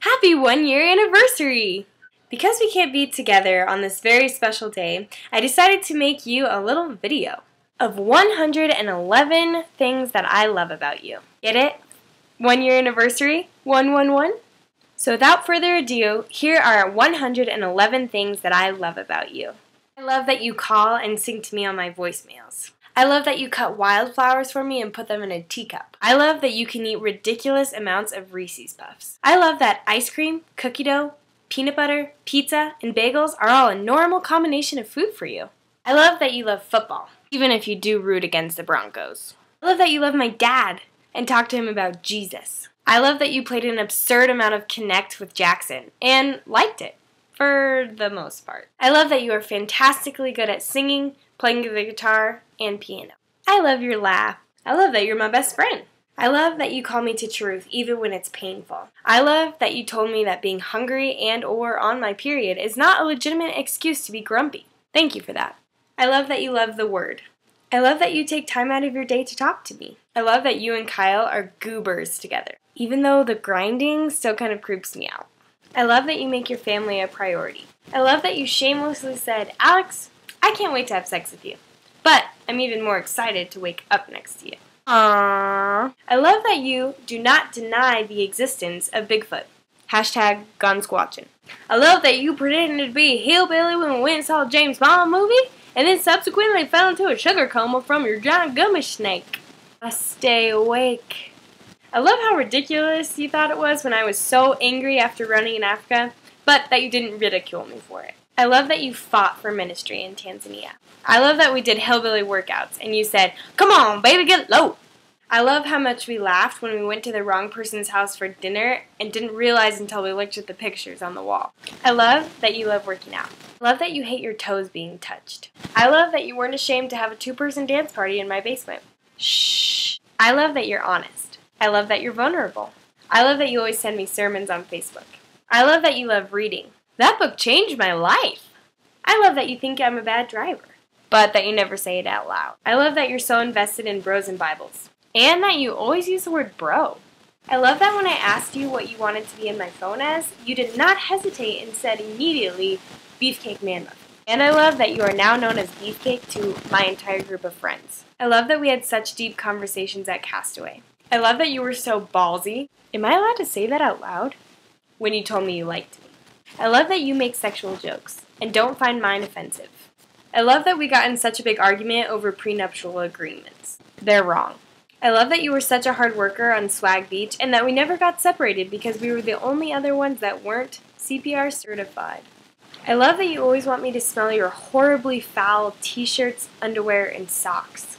Happy 1-year anniversary! Because we can't be together on this very special day, I decided to make you a little video of 111 things that I love about you. Get it? 1-year anniversary? 111? So without further ado, here are 111 things that I love about you. I love that you call and sing to me on my voicemails. I love that you cut wildflowers for me and put them in a teacup. I love that you can eat ridiculous amounts of Reese's Puffs. I love that ice cream, cookie dough, peanut butter, pizza, and bagels are all a normal combination of food for you. I love that you love football, even if you do root against the Broncos. I love that you love my dad and talk to him about Jesus. I love that you played an absurd amount of Connect with Jackson and liked it, for the most part. I love that you are fantastically good at singing, playing the guitar, and piano. I love your laugh. I love that you're my best friend. I love that you call me to truth even when it's painful. I love that you told me that being hungry and or on my period is not a legitimate excuse to be grumpy. Thank you for that. I love that you love the Word. I love that you take time out of your day to talk to me. I love that you and Kyle are goobers together, even though the grinding still kind of creeps me out. I love that you make your family a priority. I love that you shamelessly said, Alex, I can't wait to have sex with you. But I'm even more excited to wake up next to you. Aww. I love that you do not deny the existence of Bigfoot. Hashtag gone squatching. I love that you pretended to be a hillbilly when we went and saw a James Bond movie, and then subsequently fell into a sugar coma from your giant gummy snake. I stay awake. I love how ridiculous you thought it was when I was so angry after running in Africa, but that you didn't ridicule me for it. I love that you fought for ministry in Tanzania. I love that we did hillbilly workouts and you said, come on, baby, get low. I love how much we laughed when we went to the wrong person's house for dinner and didn't realize until we looked at the pictures on the wall. I love that you love working out. I love that you hate your toes being touched. I love that you weren't ashamed to have a 2-person dance party in my basement. Shh. I love that you're honest. I love that you're vulnerable. I love that you always send me sermons on Facebook. I love that you love reading. That book changed my life. I love that you think I'm a bad driver, but that you never say it out loud. I love that you're so invested in bros and Bibles, and that you always use the word bro. I love that when I asked you what you wanted to be in my phone as, you did not hesitate and said immediately, Beefcake Man Muffin. And I love that you are now known as Beefcake to my entire group of friends. I love that we had such deep conversations at Castaway. I love that you were so ballsy. Am I allowed to say that out loud? When you told me you liked me. I love that you make sexual jokes, and don't find mine offensive. I love that we got in such a big argument over prenuptial agreements. They're wrong. I love that you were such a hard worker on Swag Beach, and that we never got separated because we were the only other ones that weren't CPR certified. I love that you always want me to smell your horribly foul t-shirts, underwear, and socks.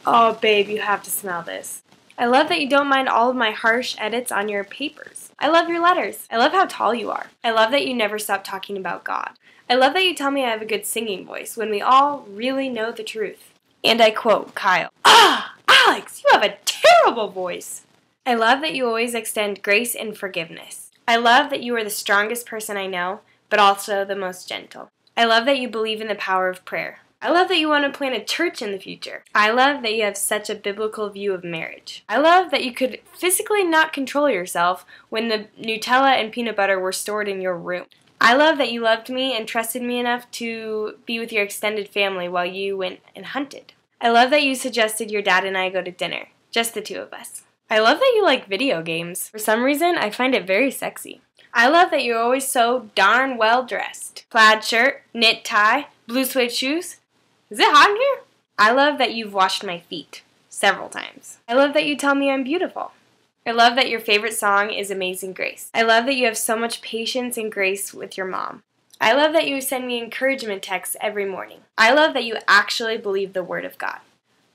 Oh, babe, you have to smell this. I love that you don't mind all of my harsh edits on your papers. I love your letters. I love how tall you are. I love that you never stop talking about God. I love that you tell me I have a good singing voice when we all really know the truth. And I quote Kyle, Alex, you have a terrible voice. I love that you always extend grace and forgiveness. I love that you are the strongest person I know, but also the most gentle. I love that you believe in the power of prayer. I love that you want to plant a church in the future. I love that you have such a biblical view of marriage. I love that you could physically not control yourself when the Nutella and peanut butter were stored in your room. I love that you loved me and trusted me enough to be with your extended family while you went and hunted. I love that you suggested your dad and I go to dinner, just the two of us. I love that you like video games. For some reason, I find it very sexy. I love that you're always so darn well dressed. Plaid shirt, knit tie, blue suede shoes. Is it hot in here? I love that you've washed my feet several times. I love that you tell me I'm beautiful. I love that your favorite song is Amazing Grace. I love that you have so much patience and grace with your mom. I love that you send me encouragement texts every morning. I love that you actually believe the Word of God.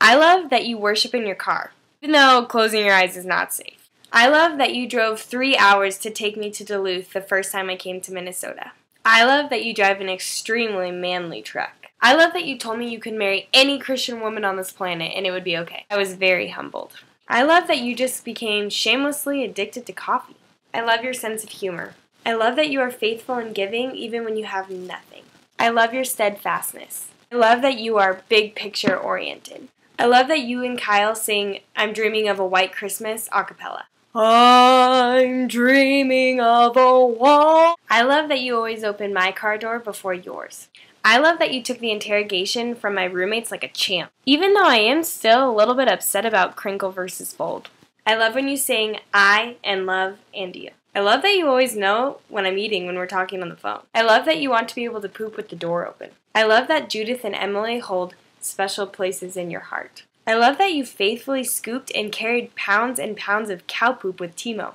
I love that you worship in your car, even though closing your eyes is not safe. I love that you drove 3 hours to take me to Duluth the first time I came to Minnesota. I love that you drive an extremely manly truck. I love that you told me you could marry any Christian woman on this planet and it would be okay. I was very humbled. I love that you just became shamelessly addicted to coffee. I love your sense of humor. I love that you are faithful in giving even when you have nothing. I love your steadfastness. I love that you are big picture oriented. I love that you and Kyle sing I'm Dreaming of a White Christmas a cappella. I'm dreaming of a wall. I love that you always open my car door before yours. I love that you took the interrogation from my roommates like a champ, even though I am still a little bit upset about crinkle versus fold. I love when you sing I and love and you. I love that you always know when I'm eating when we're talking on the phone. I love that you want to be able to poop with the door open. I love that Judith and Emily hold special places in your heart. I love that you faithfully scooped and carried pounds and pounds of cow poop with Timo.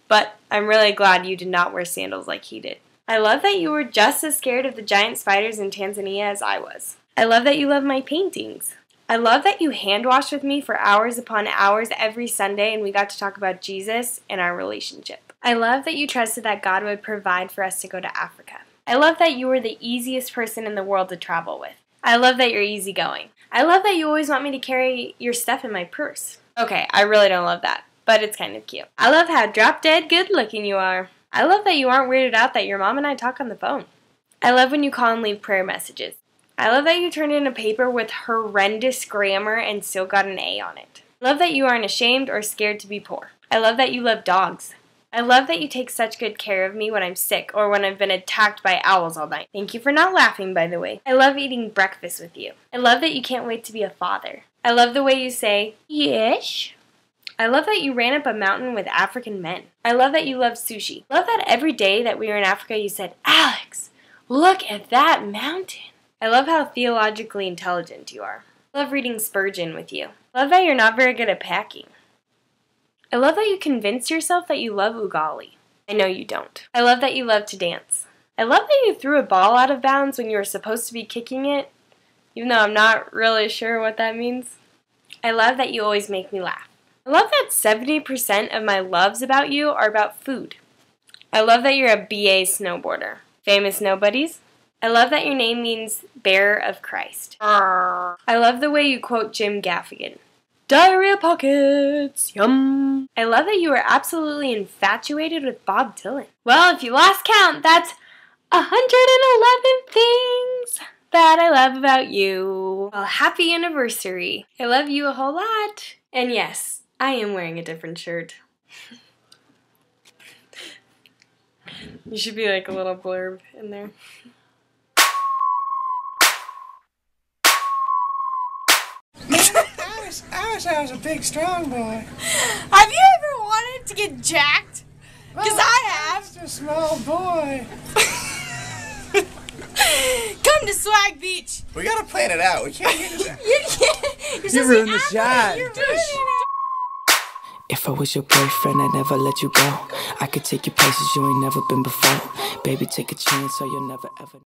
But I'm really glad you did not wear sandals like he did. I love that you were just as scared of the giant spiders in Tanzania as I was. I love that you love my paintings. I love that you hand washed with me for hours upon hours every Sunday and we got to talk about Jesus and our relationship. I love that you trusted that God would provide for us to go to Africa. I love that you were the easiest person in the world to travel with. I love that you're easygoing. I love that you always want me to carry your stuff in my purse. Okay, I really don't love that, but it's kind of cute. I love how drop-dead good-looking you are. I love that you aren't weirded out that your mom and I talk on the phone. I love when you call and leave prayer messages. I love that you turned in a paper with horrendous grammar and still got an A on it. I love that you aren't ashamed or scared to be poor. I love that you love dogs. I love that you take such good care of me when I'm sick or when I've been attacked by owls all night. Thank you for not laughing, by the way. I love eating breakfast with you. I love that you can't wait to be a father. I love the way you say, yes. I love that you ran up a mountain with African men. I love that you love sushi. I love that every day that we were in Africa you said, Alex, look at that mountain. I love how theologically intelligent you are. I love reading Spurgeon with you. I love that you're not very good at packing. I love that you convinced yourself that you love Ugali. I know you don't. I love that you love to dance. I love that you threw a ball out of bounds when you were supposed to be kicking it, even though I'm not really sure what that means. I love that you always make me laugh. I love that 70% of my loves about you are about food. I love that you're a BA snowboarder. Famous nobodies? I love that your name means bearer of Christ. I love the way you quote Jim Gaffigan. Diarrhea pockets, yum. I love that you are absolutely infatuated with Bob Dylan. Well, if you lost count, that's 111 things that I love about you. Well, happy anniversary. I love you a whole lot. And yes, I am wearing a different shirt. You should be like a little blurb in there. I wish I was a big, strong boy. Have you ever wanted to get jacked? Because I have. I'm just a small boy. Come to Swag Beach. We gotta plan it out. We can't get it. You ruined the shot. You're ruining it. If I was your boyfriend, I'd never let you go. I could take you places you ain't never been before. Baby, take a chance so you'll never ever